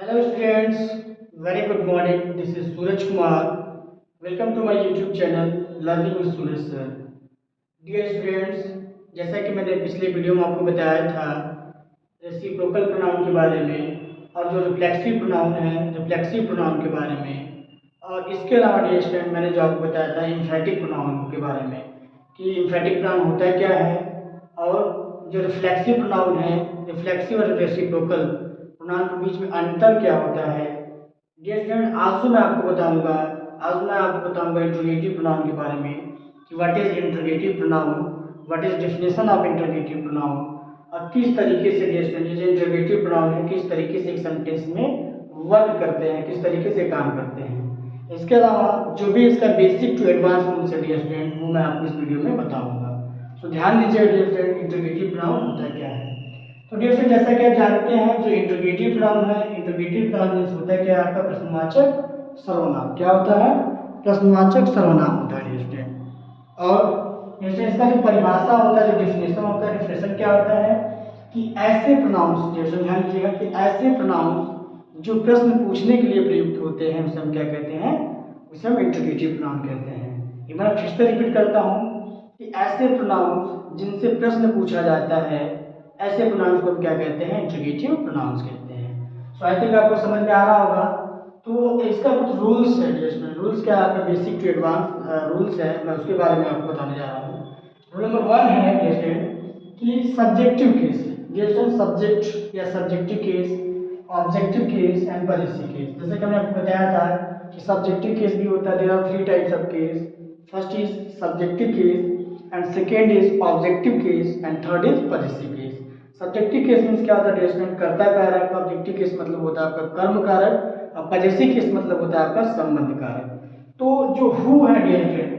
Hello students, very good morning. This is Suraj Kumar. Welcome to my YouTube channel Learning with Suraj Sir. Dear students, जैसा कि मैंने पिछले video में आपको बताया था रेसिप्रोकल प्रोनाउन के बारे में और जो रिफ्लेक्सिव प्रोनाउन है रिफ्लेक्सिव प्रोनाउन के बारे में, और इसके अलावा डियर स्टूडेंट मैंने जो आपको बताया था इम्फेटिक प्रोनाउन के बारे में कि इम्फेटिक प्रोनाउन होता क्या है और जो रिफ्लेक्सिव प्रोनाउन है रिफ्लेक्सिव और रेसिप्रोकल प्रोनाउन के बीच में अंतर क्या होता है। डियर स्टूडेंट आज मैं आपको बताऊंगा इंट्रोगेटिव प्रोनाउन के बारे में कि what is interrogative pronoun, what is definition of interrogative pronoun और किस तरीके से डियर स्टूडेंट जो इंट्रोगेटिव प्रोनाउन है किस तरीके से एक सेंटेंस में वर्क करते हैं, किस तरीके से काम करते हैं। इसके अलावा जो भी इसका बेसिक टू एडवांस रूल्स है डियर स्टूडेंट वो मैं आपको इस वीडियो में बताऊंगा। तो ध्यान दीजिए डियर स्टूडेंट इंट्रोगेटिव प्रोनाउन होता क्या है। तो डियर स्टूडेंट जैसा कि आप जानते हैं जो इंट्रोगेटिव प्रोनाउन है, इंट्रोगेटिव प्रोनाउन मींस होता है क्या आपका प्रश्नवाचक सर्वनाम। क्या होता है? प्रश्नवाचक सर्वनाम होता है डियर स्टूडेंट। और डियर स्टूडेंट इसका जो परिभाषा होता है, जो डेफिनेशन होता है, डेफिनेशन क्या होता है कि ऐसे प्रोनाउंस, डियर स्टूडेंट ध्यान दीजिएगा कि ऐसे प्रोनाउंस जो प्रश्न पूछने के लिए प्रयुक्त होते हैं उसे हम क्या कहते हैं, उसे हम इंट्रोगेटिव प्रोनाउन कहते हैं। एक बार फिर से रिपीट करता हूँ कि ऐसे प्रोनाउंस जिनसे प्रश्न पूछा जाता है ऐसे प्रोनाउंस को हम क्या कहते हैं, इंट्रोगेटिव प्रोनाउंस कहते हैं। सो आई थिंक आपको समझ में आ रहा होगा। तो इसका कुछ रूल्स है डियर स्टूडेंट। रूल्स क्या है आपका बेसिक टू एडवांस रूल्स है, मैं उसके बारे में आपको बताने जा रहा हूँ। रूल नंबर 1 है डियर स्टूडेंट कि subjective case, dear student subject या subjective case, objective case and possessive case. जैसे कि मैंने आपको बताया था कि सब्जेक्टिव केस भी होता है, there are 3 types of case. First is subjective case and second is objective case and third is possessive case. Subjective case means क्या होता है डियर स्टूडेंट, कर्ता कारक। ऑब्जेक्टिव केस मतलब होता है आपका कर्म कारक और पॉजेसिव केस मतलब होता है आपका संबंध कारक। तो जो हु है डियर स्टूडेंट,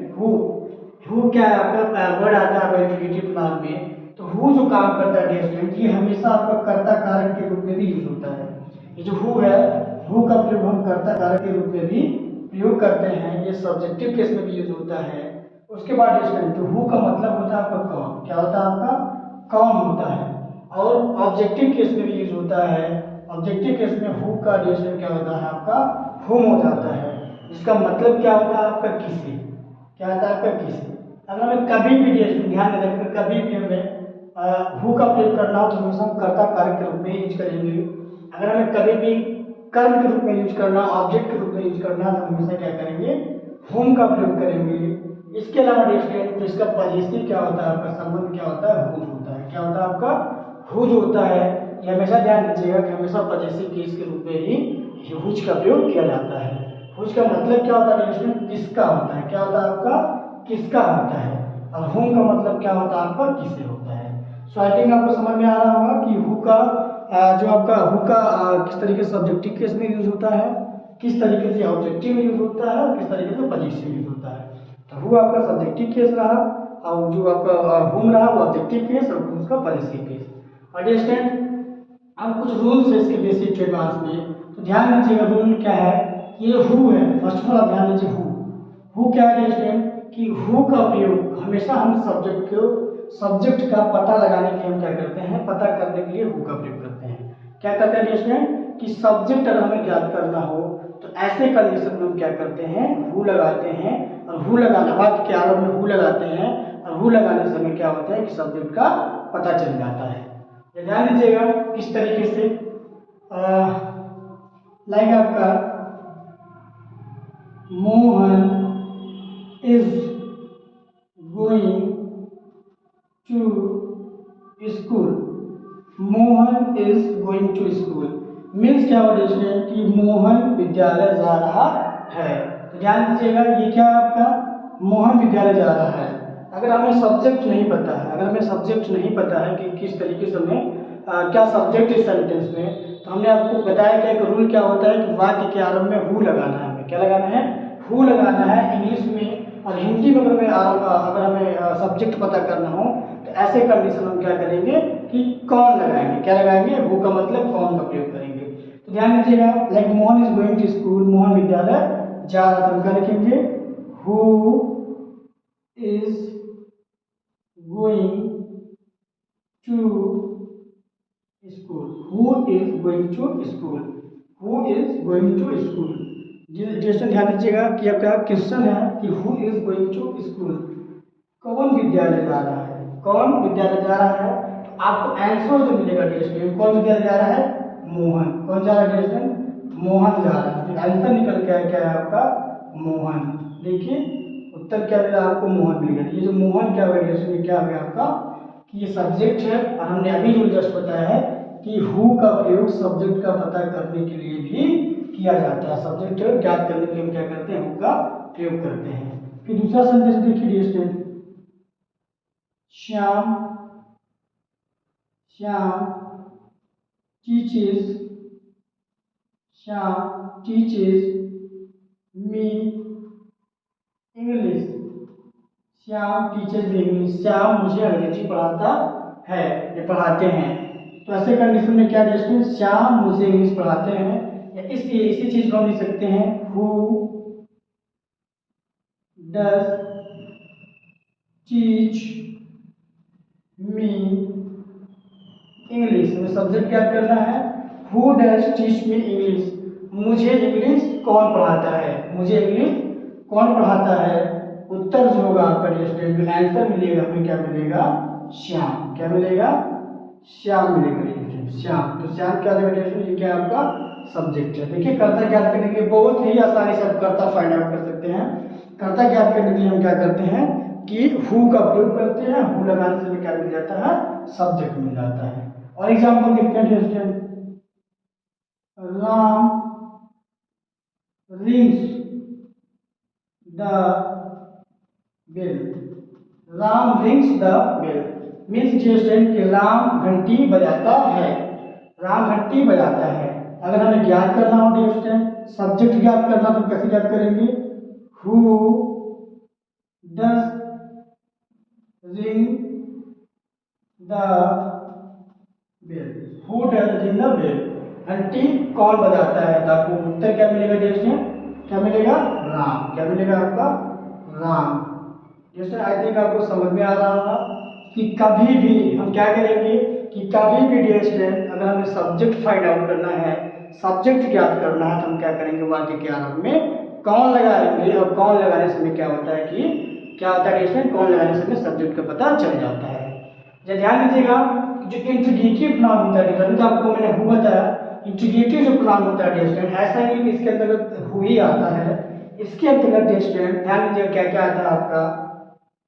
हु क्या है आपका वर्ड आता है इंट्रोगेटिव प्रोनाउन में। तो हु जो काम करता है डियर स्टूडेंट ये हमेशा आपका कर्ता कारक के रूप में भी यूज होता है। ये जो हु है, हु का प्रयोग हम कर्ता कारक के रूप में भी प्रयोग करते हैं। ये सब्जेक्टिव केस में भी यूज होता है। उसके बाद डियर स्टूडेंट तो हु का मतलब होता है आपका कौन। क्या होता है आपका कौन होता है। और ऑब्जेक्टिव केस में भी यूज होता है। ऑब्जेक्टिव केस में हु का डियर स्टूडेंट क्या होता है आपका हुम हो जाता है, जिसका मतलब क्या होता है आपका किसी। क्या होता है आपका किसी। अगर हमें कभी भी डियर स्टूडेंट ध्यान रखें कभी भी हमें हु का प्रयोग करना हो तो हमेशा हम कर्ता कारक के रूप में यूज करेंगे। अगर हमें कभी भी कर्म के रूप में यूज करना, ऑब्जेक्ट के रूप में यूज करना तो हमेशा क्या करेंगे, हुम का प्रयोग करेंगे। इसके अलावा डियर स्टूडेंट तो इसका पॉजेसिव क्या होता है आपका संबंध क्या होता है, हुज होता है। क्या होता है आपका हुज होता है। ये हमेशा ध्यान दीजिएगा कि हमेशा पॉजेसिव केस के रूप में ही हुज का प्रयोग किया जाता है। हुज का मतलब क्या होता है डियर स्टूडेंट, किसका होता है। क्या होता है आपका किसका होता है। और हुम का मतलब क्या होता है आपका किसे होता है। सो आई थिंक आपको समझ में आ रहा होगा कि हु का जो आपका हु का किस तरीके से सब्जेक्टिव केस में यूज होता है, किस तरीके से ऑब्जेक्टिव में यूज होता है और किस तरीके से पॉजिटिव यूज होता है। तो हु आपका सब्जेक्टिव केस रहा और जो आपका हुम रहा वो ऑब्जेक्टिव केस और उसका पॉजिटिव केस। अंडरस्टैंड। अब कुछ रूल्स है इसके बेसिक टू एडवांस में, तो ध्यान दीजिएगा। रूल क्या है, ये हु है। फर्स्ट ऑफ ऑल आप ध्यान दीजिए हु क्या है स्टूडेंट कि हु का प्रयोग हमेशा हम सब्जेक्ट का पता लगाने के लिए हम क्या करते हैं, पता करने के लिए हु का प्रयोग करते हैं। क्या करते हैं स्टूडेंट कि सब्जेक्ट अगर हमें ज्ञात करना हो तो ऐसे कंडीशन में हम क्या करते हैं, हु लगाते हैं। और हु लगाना वाक्य के आरंभ में हु लगाते हैं और हु लगाने से हमें क्या होता है कि सब्जेक्ट का पता चल जाता है। ध्यान दीजिएगा किस तरीके से लाइक आपका Mohan is going to school. Mohan is going to school means क्या हो रहा है कि मोहन विद्यालय जा रहा है। तो ध्यान दीजिएगा ये क्या है आपका मोहन विद्यालय जा रहा है। अगर हमें सब्जेक्ट नहीं पता है, अगर हमें सब्जेक्ट नहीं पता है कि किस तरीके से हमें क्या सब्जेक्ट इस सेंटेंस में, तो हमने आपको बताया कि एक रूल क्या होता है कि वाक्य के आरंभ में हु लगाना है। हमें क्या लगाना है, हु लगाना है इंग्लिश में। और हिंदी में अगर हमें सब्जेक्ट पता करना हो तो ऐसे कंडीशन हम क्या करेंगे कि कौन लगाएंगे। क्या लगाएंगे, हु का मतलब कौन का प्रयोग करेंगे। तो ध्यान दीजिएगा like Mohan is going to school, Mohan विद्यालय जा रहा था, क्या लिखेंगे who is going to school. Who is going to school who is going to school. Dear ध्यान दीजिएगा कि आपका क्वेश्चन है कि who is going to school, कौन विद्यालय जा रहा है, कौन विद्यालय जा रहा है। तो आपको आंसर जो मिलेगा डियर स्टूडेंट, कौन विद्यालय जा रहा है, मोहन। कौन जा रहा है डियर स्टूडेंट, मोहन जा रहा है। आंसर निकल के आया क्या है आपका, मोहन। देखिए उत्तर क्या मिला आपको, मोहन मिल गया। ये जो मोहन क्या हुआ डियर स्टूडेंट, क्या हो गया आपका कि ये सब्जेक्ट है। और हमने अभी रूल जस्ट बताया है कि हु का प्रयोग सब्जेक्ट का पता करने के लिए भी किया जाता है। सब्जेक्ट ज्ञात करने के लिए हम क्या करते हैं, हु का प्रयोग करते हैं। फिर दूसरा सेंटेंस देखिए dear student, Shyam Shyam teaches, Shyam teaches me English. Shyam teaches me English, Shyam मुझे अंग्रेजी पढ़ाता है, ये पढ़ाते हैं। तो ऐसे कंडीशन में क्या डियर, श्याम मुझे इंग्लिश पढ़ाते हैं। या इसी चीज को हम लिख सकते हैं, who does teach me English. हमें सब्जेक्ट क्या करना है, who does teach me English, मुझे इंग्लिश कौन पढ़ाता है, मुझे इंग्लिश कौन पढ़ाता है। उत्तर जो होगा आपका डियर, आंसर मिलेगा हमें क्या मिलेगा, श्याम। क्या मिलेगा, श्याम मिलेगा डियर, श्याम। तो श्याम क्या देगा डियर, ये क्या आपका सब्जेक्ट है। देखिए कर्ता ज्ञात करने के लिए बहुत ही आसानी से आप कर्ता फाइंड आउट कर सकते हैं। कर्ता ज्ञात करने के लिए हम क्या करते हैं कि हु का प्रयोग करते हैं, हु लगाने से क्या मिल जाता है, सब्जेक्ट मिल जाता है। और एग्जांपल देखते हैं dear, Ram rings the bell. Ram rings the bell means dear कि राम घंटी बजाता है, राम घंटी बजाता है। अगर हमें ज्ञात करना हो डियर, सब्जेक्ट ज्ञात करना, तो कैसे ज्ञात करेंगे, who does ring the bell, who does ring the bell, घंटी कौन बजाता है। तो उत्तर क्या मिलेगा डियर, क्या मिलेगा, राम। क्या मिलेगा आपका, राम। डियर आई थिंक आपको समझ में आ रहा होगा कि कभी भी हम क्या करेंगे कि कभी भी डियर अगर हमें सब्जेक्ट फाइंड आउट करना है, सब्जेक्ट ज्ञात करना है, तो हम क्या करेंगे, वाक्य के आरंभ में कौन लगाएंगे। और कौन लगाने से हमें क्या होता है कि क्या होता है डियर, कौन लगाने से हमें सब्जेक्ट का पता चल जाता है। ध्यान दीजिएगा जो इंट्रीगेटिव नाउन होता है, अभी तो आपको मैंने हु बताया, इंट्रीगेटिव जो नाउन होता है डियर, ऐसा नहीं कि इसके अंतर्गत हु ही आता है। इसके अंतर्गत डियर ध्यान दीजिएगा क्या क्या आता है आपका,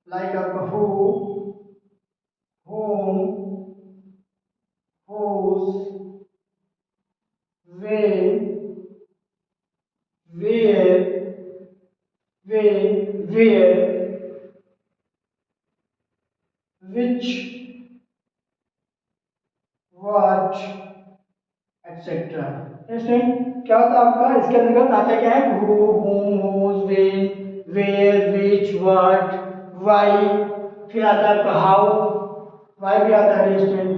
लाइक आपका who, home, whose, when, where, which, what, etc. क्या होता है आपका, इसके अंतर्गत आता क्या है, who, home, whose, when, where, which, what, why। फिर आता है आपका हाउ, why भी आता है dear,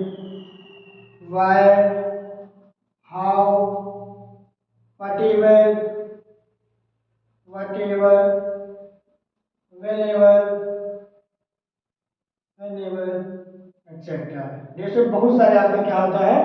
why, how, whatever, whenever, etc. जैसे बहुत सारे आपका क्या होता है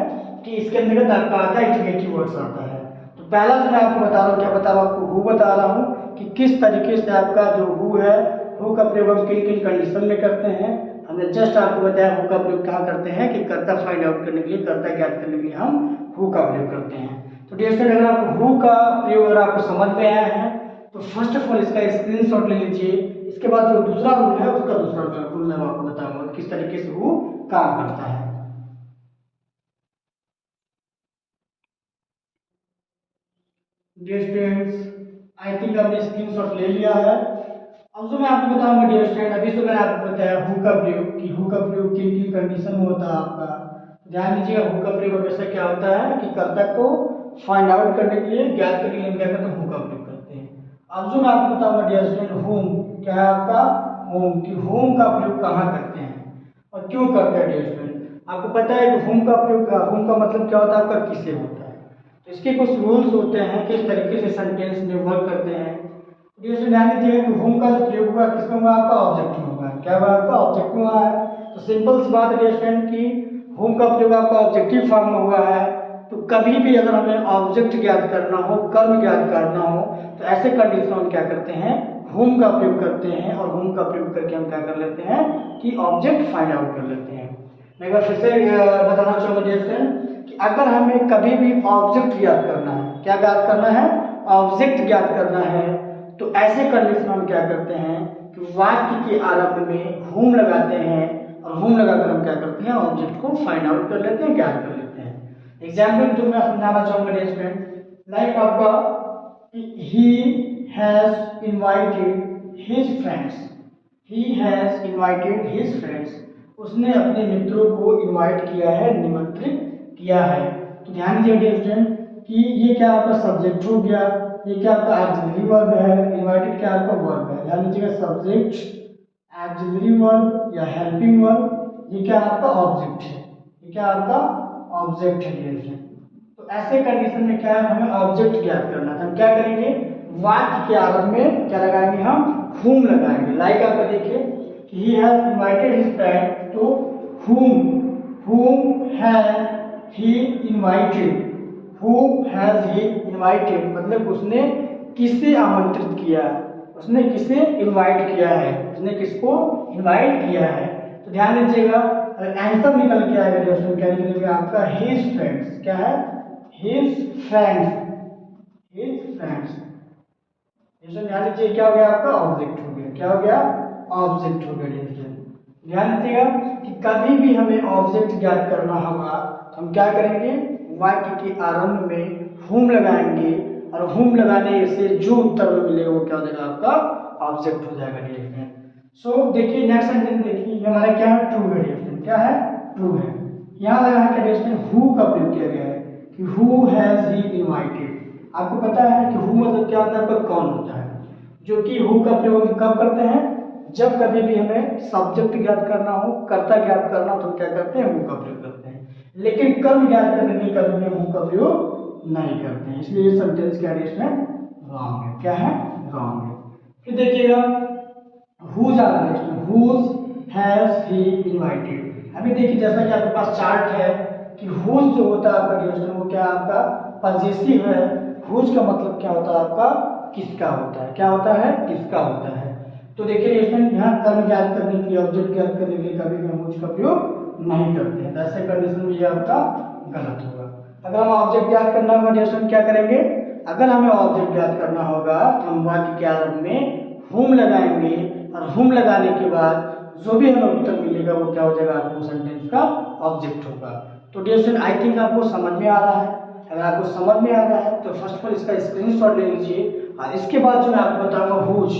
कि इसके अंतर्गत आपका आता है इंट्रीगेटिव वर्ड्स आता है। तो पहला जो मैं आपको बता रहा हूँ, क्या बता रहा हूँ आपको, हु बता रहा हूँ कि किस तरीके से आपका जो हु है, हु का प्रयोग हम किन किन कंडीशन में करते हैं। हमने जस्ट आपको बताया हु का प्रयोग कहाँ करते हैं कि कर्ता फाइंड आउट करने के लिए, कर्ता ज्ञात करने के लिए हम हु का प्रयोग करते हैं। तो डियर अगर आप हु का प्रयोग अगर आपको समझ में आया है तो फर्स्ट ऑफ ऑल इसका स्क्रीनशॉट ले लीजिए। इसके बाद जो दूसरा रूल है उसका दूसरा रूल मैं आपको बताऊंगा किस तरीके से हु काम करता है। डियर स्टूडेंट्स आई थिंक आपने स्क्रीनशॉट ले लिया है। अब जो मैं आपको बताऊंगा डियर स्टूडेंट, अभी तो मैंने आपको बताया हु का प्रयोग कि हु का प्रयोग किन किन कंडीशन में होता है आपका। ध्यान दीजिएगा हु का प्रयोग हमेशा क्या होता है कि कर्ता को फाइंड आउट करने के लिए, ज्ञात करने के लिए हम क्या करते हैं, हु का प्रयोग करते हैं। अब जो मैं आपको बताऊंगा डियर स्टूडेंट, होम क्या है आपका, होम कि होम का प्रयोग कहाँ करते हैं और क्यों करते हैं डियर स्टूडेंट। आपको पता है कि होम का प्रयोग, होम का मतलब क्या होता है आपका, किससे होता है। तो इसके कुछ रूल्स होते हैं, किस तरीके से सेंटेंस में वर्क करते हैं। डियर ध्यान दीजिएगा कि होम का जो प्रयोग हुआ किसमें हुआ, आपका ऑब्जेक्ट में हुआ है। क्या हुआ आपका, ऑब्जेक्ट में हुआ है। तो सिंपल सी बात है डियर स्टूडेंट कि होम का प्रयोग आपका ऑब्जेक्टिव फॉर्म में हुआ है। तो कभी भी अगर हमें ऑब्जेक्ट ज्ञात करना हो, कर्म ज्ञात करना हो, तो ऐसे कंडीशन हम क्या करते हैं, whom का प्रयोग करते हैं, और whom का प्रयोग करके हम क्या कर लेते हैं कि ऑब्जेक्ट फाइंड आउट कर लेते हैं। मैं एक बार फिर से बताना चाहूँगा डियर फ्रेंड कि अगर हमें कभी भी ऑब्जेक्ट ज्ञात करना है, क्या ज्ञात करना है, ऑब्जेक्ट ज्ञात करना है, तो ऐसे कंडीशन हम क्या करते हैं कि वाक्य के आरंभ में whom लगाते हैं, और whom लगाकर हम क्या करते हैं, ऑब्जेक्ट को फाइंड आउट कर लेते हैं, ज्ञात कर लेते हैं। एग्जाम्पल जो मैं समझाना चाहूंगा डियर फ्रेंड, लाइक आपका he has invited his friends, he has invited his friends, उसने अपने मित्रों को इनवाइट किया है, निमंत्रित किया है। तो ध्यान दीजिए डियर फ्रेंड कि ये क्या आपका सब्जेक्ट हो गया, ये क्या आपका ऑक्सिलरी वर्ब है, इनवाइटेड क्या आपका वर्ब है। ध्यान दीजिएगा सब्जेक्ट, ऑक्सिलरी वर्ब या हेल्पिंग वर्ब, ये क्या आपका ऑब्जेक्ट है, ये क्या आपका ऑब्जेक्ट है डियर फ्रेंड। तो ऐसे कंडीशन में क्या है, हमें ऑब्जेक्ट ज्ञात करना है, हम क्या करेंगे, वाक्य के आरंभ में क्या लगाएंगे, हम whom लगाएंगे। लाइक आपका देखिए he has invited his friend, तो whom has he invited, whom has he invited मतलब उसने किसे आमंत्रित किया, उसने किसे इनवाइट किया है, उसने किसको इनवाइट किया है। तो ध्यान दीजिएगा आंसर निकल के आएगा दोस्तों, क्या निकलेगा आपका his friends, क्या है his friends, his friends। ध्यान दीजिए क्या हो गया आपका ऑब्जेक्ट हो गया, क्या हो गया ऑब्जेक्ट हो गया। ध्यान दीजिएगा कि कभी भी हमें ऑब्जेक्ट ज्ञात करना होगा तो हम क्या करेंगे, वाक्य के आरंभ में whom लगाएंगे, और whom लगाने से जो उत्तर में मिलेगा वो क्या हो जाएगा, आपका ऑब्जेक्ट हो जाएगा डियर फ्रेंड। सो देखिए नेक्स्ट सेंटेंस देखिए, हमारा क्या है, ट्रू है डियर फ्रेंड, क्या है, ट्रू है। यहाँ लगा है क्या डियर फ्रेंड, हु का प्रयोग किया गया है कि हु हैज ही इनवाइटेड। आपको पता है कि हु मतलब क्या होता है, आपका कौन होता है, जो कि हु का प्रयोग कब करते हैं, जब कभी भी हमें सब्जेक्ट ज्ञात करना हो, कर्ता ज्ञात करना हो, तो क्या करते हैं, हु का प्रयोग करते हैं। लेकिन कर्म ज्ञात करने के कभी भी हु का प्रयोग नहीं करते हैं, इसलिए ये सेंटेंस क्या है इसमें रॉन्ग है, क्या है रॉन्ग है। फिर देखिएगा whose आ रहा है, whose has he invited। अभी देखिए जैसा कि आपके पास चार्ट है कि whose जो होता है आपका डियर वो क्या आपका पॉजेसिव है, whose का मतलब क्या होता है आपका किसका होता है, क्या होता है किसका होता है। तो देखिए डियर यहाँ कर्म ज्ञात करने के लिए, ऑब्जेक्ट ज्ञात करने के लिए कभी भी हम whose का प्रयोग नहीं करते हैं, तो ऐसे कंडीशन में ये आपका गलत होगा। अगर हम ऑब्जेक्ट ज्ञात करना होगा डियर क्या करेंगे, अगर हमें ऑब्जेक्ट ज्ञात करना होगा तो हम वाक्य के आरंभ में whom लगाएंगे, और whom लगाने के बाद जो भी हमें उत्तर मिलेगा वो क्या हो जाएगा, आपको सेंटेंस का ऑब्जेक्ट होगा। तो डियर स्टूडेंट आई थिंक आपको समझ में आ रहा है। अगर आपको समझ में आ रहा है तो फर्स्ट ऑफ ऑल इसका स्क्रीनशॉट ले लीजिए, और इसके बाद जो मैं आपको बताऊंगा हुज,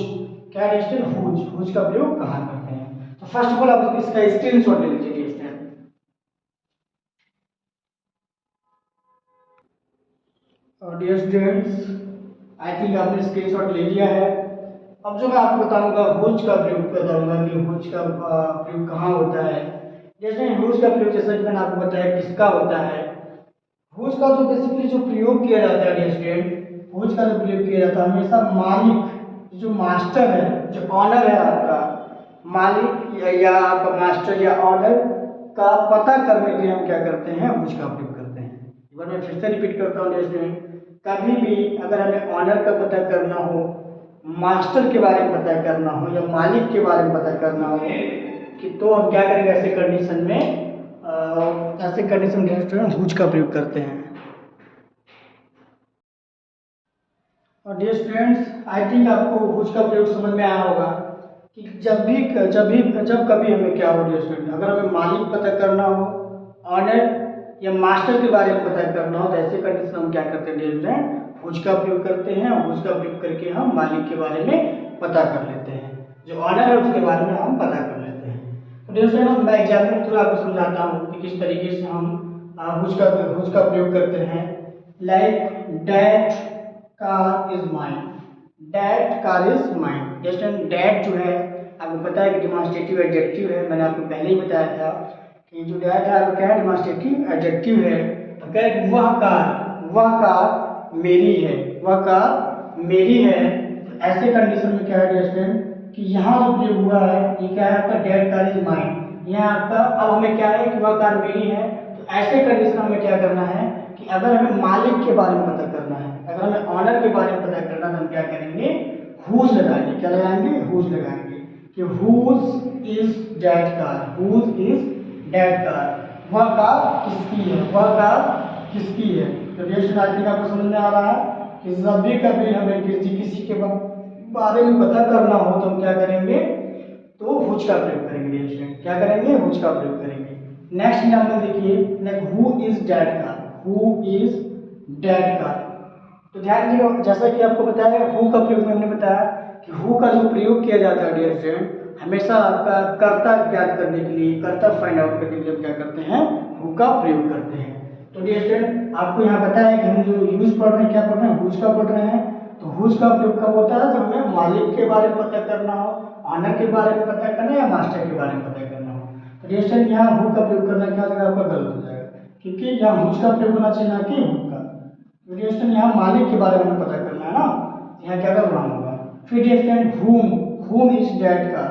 क्या डियर स्टूडेंट हुज, हुज का प्रयोग कहाँ करते हैं। तो फर्स्ट ऑफ ऑल आप इसका स्क्रीनशॉट ले लीजिए डियर स्टूडेंट। और डियर स्टूडेंट्स आई थिंक आपने स्क्रीनशॉट ले लिया है। अब जो मैं आपको बताऊंगा हुज का प्रयोग बताऊंगा कि हुज का प्रयोग कहाँ होता है। जैसे हुज का प्रयोग जैसा कि मैंने आपको बताया किसका होता है, हुज का जो बेसिकली जो प्रयोग किया जाता है डियर स्टूडेंट, हुज का जो प्रयोग किया जाता है हमेशा मालिक, जो मास्टर है, जो ऑनर है आपका मालिक या आपका मास्टर या ऑनर का पता करने के लिए हम क्या करते हैं, हुज का प्रयोग करते हैं। एक बार मैं फिर से रिपीट करता हूँ डियर स्टूडेंट, कभी भी अगर हमें ऑनर का पता करना हो, मास्टर के बारे में पता करना हो, या मालिक के बारे में पता करना हो कि तो हम क्या करेंगे ऐसे कंडीशन में, ऐसे कंडीशन में हुज का प्रयोग करते हैं। और डियर स्टूडेंट्स आई थिंक आपको हुज का प्रयोग समझ में आया होगा कि जब कभी हमें क्या हो डियर स्टूडेंट, अगर हमें मालिक पता करना हो, ऑनर या मास्टर के बारे में पता करना हो, तो ऐसे कंडीशन हम क्या करते हैं डियर स्टूडेंट, हुज का प्रयोग करते हैं। हुज का प्रयोग करके हम मालिक के बारे में पता कर लेते हैं, जो ऑनर है उसके बारे में हम पता कर लेते हैं। तो डियर स्टूडेंट मैं एग्जाम्पल थोड़ा आपको समझाता हूँ कि किस तरीके से हम हुज का प्रयोग करते हैं। Like that car is mine, that car is mine. जैसे डैट जो है आपको पता है कि डिमॉन्स्ट्रेटिव एडजेक्टिव है, मैंने आपको पहले ही बताया था कि जो डैट है आपको क्या है, डिमॉन्स्ट्रेटिव एडजेक्टिव है। तो कह कि वह कार मेरी है, वह कार मेरी है। तो ऐसे कंडीशन में क्या है डियर स्टूडेंट कि यहाँ जो प्रयोग हुआ है ये क्या है आपका, डैट कार इज माइन। यहाँ आपका अब हमें क्या है कि वह कार मेरी है, तो ऐसे कंडीशन में क्या करना है कि अगर हमें मालिक के बारे में पता करना है, अगर हमें ऑनर के बारे में पता करना है, तो हम क्या करेंगे, हुज लगाएंगे। क्या लगाएंगे, हुज लगाएंगे कि whose is that car, whose is that car, वह कार किसकी है, वह कार किसकी है। तो डियर आई थिंक आपको समझ में आ रहा है कि जब भी कभी हमें किसी के बारे में पता करना हो तो हम क्या करेंगे, तो हुज का प्रयोग करेंगे। डियर क्या करेंगे, हुज का प्रयोग करेंगे। नेक्स्ट एग्जाम्पल देखिए, who is dad car, who is dad car. तो ध्यान दीजिए, जैसा कि आपको बताया हु का प्रयोग में हमने बताया कि हु का जो प्रयोग किया जाता है डियर फ्रेंड, हमेशा आपका कर्ता ज्ञात करने के लिए, कर्ता फाइंड आउट करने के लिए हम क्या करते हैं, हु का प्रयोग करते हैं। तो डियर फ्रेंड आपको यहाँ पता है कि हम जो यूज पढ़ रहे हैं, क्या पढ़ रहे हैं, हुज का पढ़ रहे हैं। तो हुज का प्रयोग कब होता है, जब हमें मालिक के बारे में पता करना हो, ऑनर के बारे में पता करना है या मास्टर के बारे में पता करना हो। तो डियर फ्रेंड यहाँ हु का प्रयोग करना क्या जगह आपका गलत हो जाएगा, क्योंकि यहाँ हुज का प्रयोग होना चाहिए ना कि हु का। तो डियर फ्रेंड यहाँ मालिक के बारे में पता करना है ना, यहाँ क्या करना होगा। फिर dear friend whom is dad का,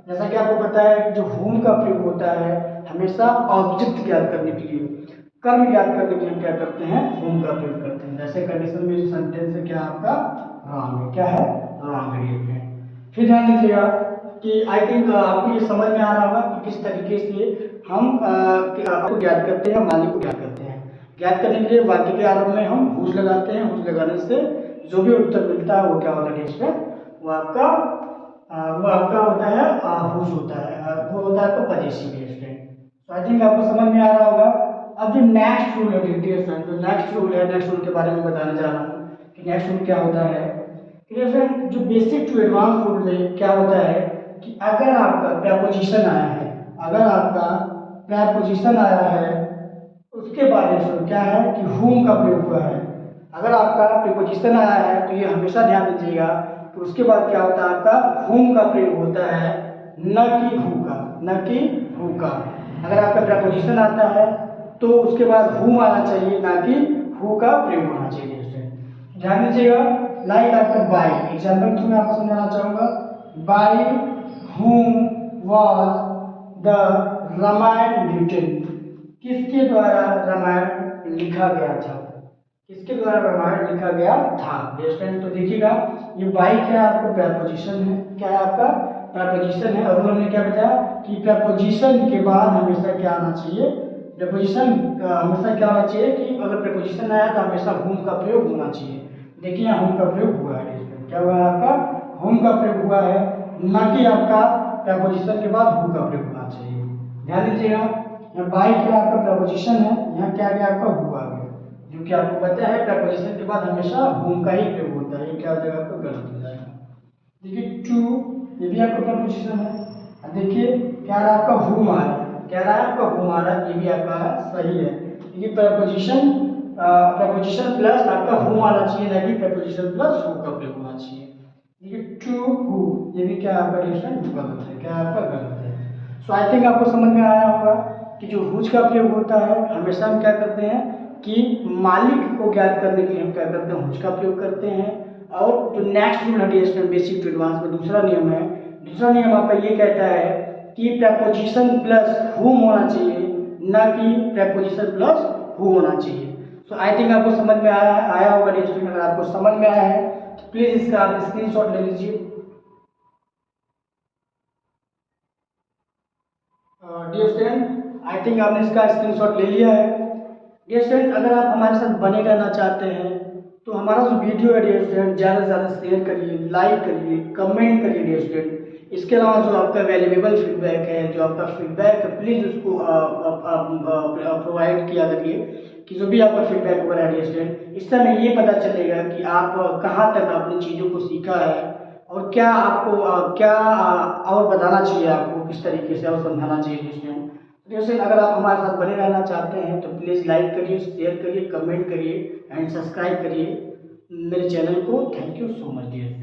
जैसा कि आपको पता है जो हुम का प्रयोग होता है हमेशा ऑब्जेक्ट ज्ञात करने के लिए, कर्म ज्ञात करने के लिए हम क्या करते हैं, हुम का प्रयोग करते हैं। जैसे कंडीशन में जो सेंटेंस है क्या आपका रॉन्ग है, क्या है, रॉन्ग है डियर फ्रेंड। फिर ध्यान दीजिएगा कि आई थिंक आपको ये समझ में आ रहा होगा कि किस तरीके से हम आपको ज्ञात करते हैं, मालिक को ज्ञात करते हैं। ज्ञात करने के लिए वाक्य के आरंभ में हम हुज लगाते हैं, हुज लगाने से जो भी उत्तर मिलता है वो क्या होता है डियर फ्रेंड, वो आपका होता है हुज होता है, वो होता है आपका पजेसिव डियर फ्रेंड। तो आई थिंक आपको समझ में आ रहा होगा। अब जो नेक्स्ट रूल है डियर फ्रेंड, जो नेक्स्ट रूल है, नेक्स्ट रूल के बारे में बताने जा रहा हूँ कि नेक्स्ट रूल क्या होता है। डियर फ्रेंड जो बेसिक टू एडवांस रूल में क्या होता है कि अगर आपका प्रेपोजिशन आया है, अगर आपका प्रेपोजिशन आया है उसके बाद क्या है कि हुम का प्रयोग हुआ है। अगर आपका प्रीपोजिशन आया है तो ये हमेशा ध्यान दीजिएगा कि उसके बाद क्या होता है, आपका हुम का प्रयोग होता है, न कि हु का, न कि हु का। अगर आपका प्रीपोजिशन आता है तो उसके बाद हुम आना चाहिए, ना कि हु का प्रयोग होना चाहिए। ध्यान दीजिएगा, लाइक आपका बाय एग्जाम्पल थ्रू मैं आपको समझाना चाहूंगा। By whom was the Ramayan written, किसके द्वारा रामायण लिखा गया था, किसके द्वारा रामायण लिखा गया था। तो देखिएगा ये बाई क्या है, आपको प्रेपोजिशन है, क्या है आपका प्रेपोजिशन है। और हमने क्या बताया कि प्रेपोजिशन के बाद हमेशा क्या आना चाहिए, प्रेपोजिशन हमेशा क्या होना चाहिए कि अगर प्रेपोजिशन आया तो हमेशा हुम का प्रयोग होना चाहिए। देखिए यहाँ हुम का प्रयोग हुआ है, क्या हुआ है, आपका हुम का प्रयोग हुआ है, न कि आपका प्रेपोजिशन के बाद हु का प्रयोग होना चाहिए। ध्यान दीजिएगा, यहाँ बाई क्या आपका प्रेपोजिशन है, यहाँ क्या गया आपका हु आ गया, जो कि आपको पता है प्रेपोजिशन के बाद हमेशा हुम का ही प्रयोग होता है। ये क्या हो जाएगा, आपको गलत हो जाएगा। देखिए टू, ये भी आपका प्रेपोजिशन है। देखिए क्या रहा आपका हुम आ रहा है, क्या रहा है आपका हुम आ रहा है, ये भी आपका सही है। देखिए प्रेपोजिशन प्लस आपका हुम आना चाहिए, ना कि प्रेपोजिशन प्लस हु का प्रयोग होना चाहिए। देखिए टू हु, ये भी क्या आपका डिफरेंट गलत है, क्या आपका गलत है। सो आई थिंक आपको समझ में आया होगा कि जो हुज का प्रयोग होता है हमेशा हम क्या करते हैं कि मालिक को ज्ञात करने के लिए हम क्या करते हैं, हुज का प्रयोग करते हैं। और जो नेक्स्ट रूल है बेसिक टू एडवांस में दूसरा नियम है, दूसरा नियम आपका ये कहता है कि प्रेपोजिशन प्लस हुम होना चाहिए, ना कि प्रेपोजिशन प्लस हु होना चाहिए। सो आई थिंक आपको समझ में आया होगा डियर स्टूडेंट। अगर आपको समझ में आया है तो प्लीज इसका आप स्क्रीनशॉट ले लीजिए। डियर स्टूडेंट आई थिंक आपने इसका स्क्रीनशॉट ले लिया है। डियर स्टूडेंट अगर आप हमारे साथ बने रहना चाहते हैं तो हमारा जो वीडियो है डियर स्टूडेंट ज़्यादा से ज़्यादा शेयर करिए, लाइक करिए, कमेंट करिए डियर स्टूडेंट। इसके अलावा जो आपका वैल्यूएबल फीडबैक है, जो आपका फीडबैक है प्लीज़ उसको प्रोवाइड किया करिए कि जो भी आपका फीडबैक हो रहा है डियर स्टूडेंट, इससे हमें ये पता चलेगा कि आप कहाँ तक आपने चीज़ों को सीखा है और क्या आपको और बताना चाहिए, आपको किस तरीके से और समझाना चाहिए स्टूडेंट। जैसे अगर आप हमारे साथ बने रहना चाहते हैं तो प्लीज़ लाइक करिए, शेयर करिए, कमेंट करिए एंड सब्सक्राइब करिए मेरे चैनल को। Thank you so much dear.